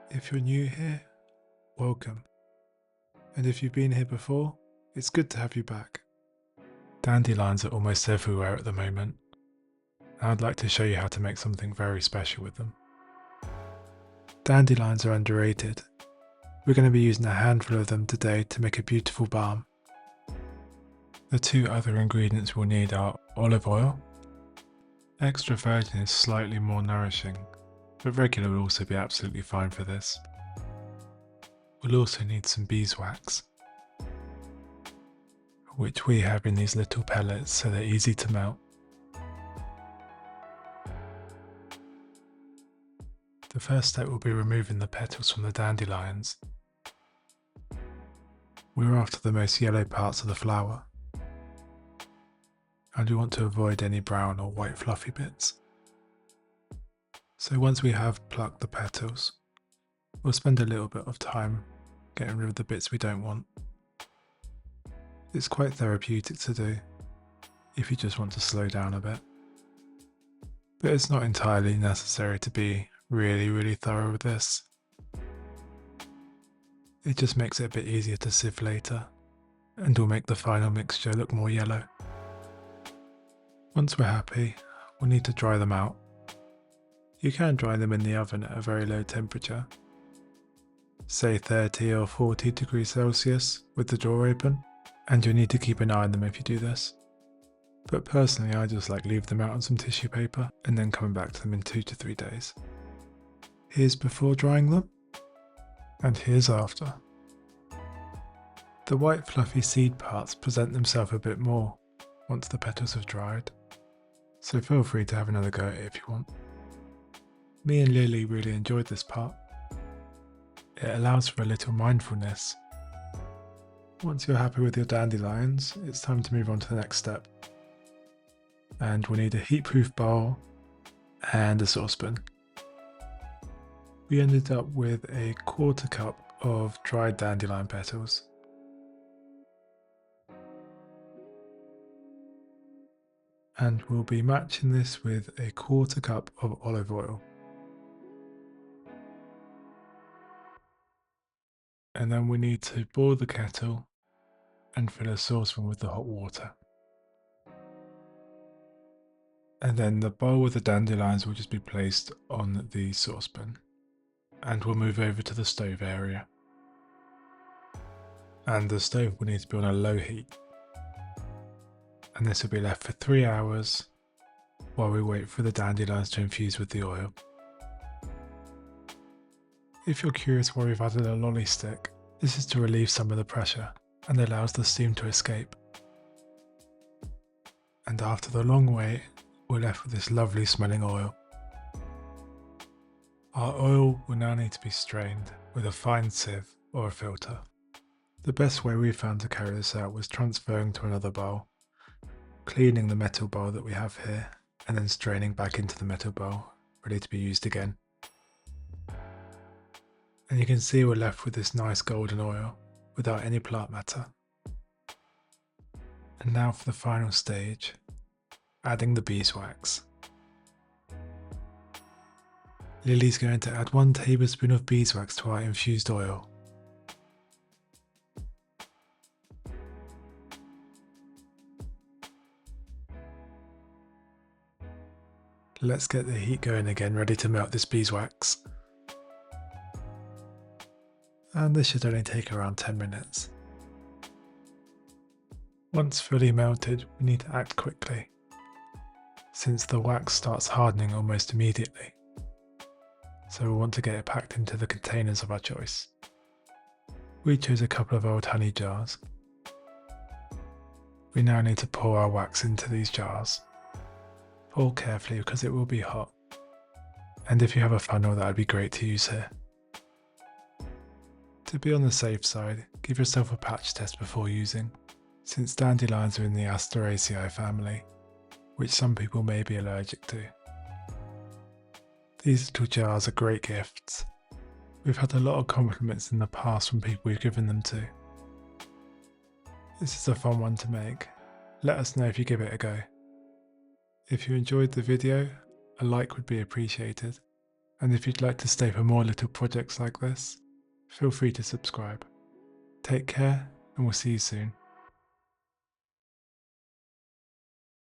If you're new here, welcome. And if you've been here before, it's good to have you back. Dandelions are almost everywhere at the moment, and I'd like to show you how to make something very special with them. Dandelions are underrated. We're going to be using a handful of them today to make a beautiful balm. The two other ingredients we'll need are olive oil. Extra virgin is slightly more nourishing, but regular will also be absolutely fine for this. We'll also need some beeswax, which we have in these little pellets so they're easy to melt. The first step will be removing the petals from the dandelions. We're after the most yellow parts of the flower, and we want to avoid any brown or white fluffy bits. So once we have plucked the petals, we'll spend a little bit of time getting rid of the bits we don't want. It's quite therapeutic to do if you just want to slow down a bit, but it's not entirely necessary to be really thorough with this. It just makes it a bit easier to sieve later, and will make the final mixture look more yellow. Once we're happy, we'll need to dry them out. You can dry them in the oven at a very low temperature, say 30 or 40 degrees Celsius with the door open, and you'll need to keep an eye on them if you do this. But personally, I just like leave them out on some tissue paper and then coming back to them in 2 to 3 days. Here's before drying them, and here's after. The white fluffy seed parts present themselves a bit more once the petals have dried, so feel free to have another go at it if you want. Me and Lily really enjoyed this part. It allows for a little mindfulness. Once you're happy with your dandelions, it's time to move on to the next step. And we'll need a heatproof bowl and a saucepan. We ended up with a 1/4 cup of dried dandelion petals. And we'll be matching this with a 1/4 cup of olive oil. And then we need to boil the kettle and fill a saucepan with the hot water. And then the bowl with the dandelions will just be placed on the saucepan. And we'll move over to the stove area. And the stove will need to be on a low heat. And this will be left for 3 hours while we wait for the dandelions to infuse with the oil. If you're curious why we've added a lolly stick, this is to relieve some of the pressure and allows the steam to escape. And after the long wait, we're left with this lovely smelling oil. Our oil will now need to be strained with a fine sieve or a filter. The best way we found to carry this out was transferring to another bowl, cleaning the metal bowl that we have here, and then straining back into the metal bowl, ready to be used again. And you can see we're left with this nice golden oil without any plant matter. And now for the final stage, adding the beeswax. Lily's going to add 1 tablespoon of beeswax to our infused oil. Let's get the heat going again, ready to melt this beeswax. And this should only take around 10 minutes. Once fully melted, we need to act quickly, since the wax starts hardening almost immediately. So we'll want to get it packed into the containers of our choice. We chose a couple of old honey jars. We now need to pour our wax into these jars. Pour carefully because it will be hot, and if you have a funnel, that would be great to use here. To be on the safe side, give yourself a patch test before using, since dandelions are in the Asteraceae family, which some people may be allergic to. These little jars are great gifts. We've had a lot of compliments in the past from people we've given them to. This is a fun one to make. Let us know if you give it a go. If you enjoyed the video, a like would be appreciated. and if you'd like to stay for more little projects like this, feel free to subscribe. Take care, and we'll see you soon.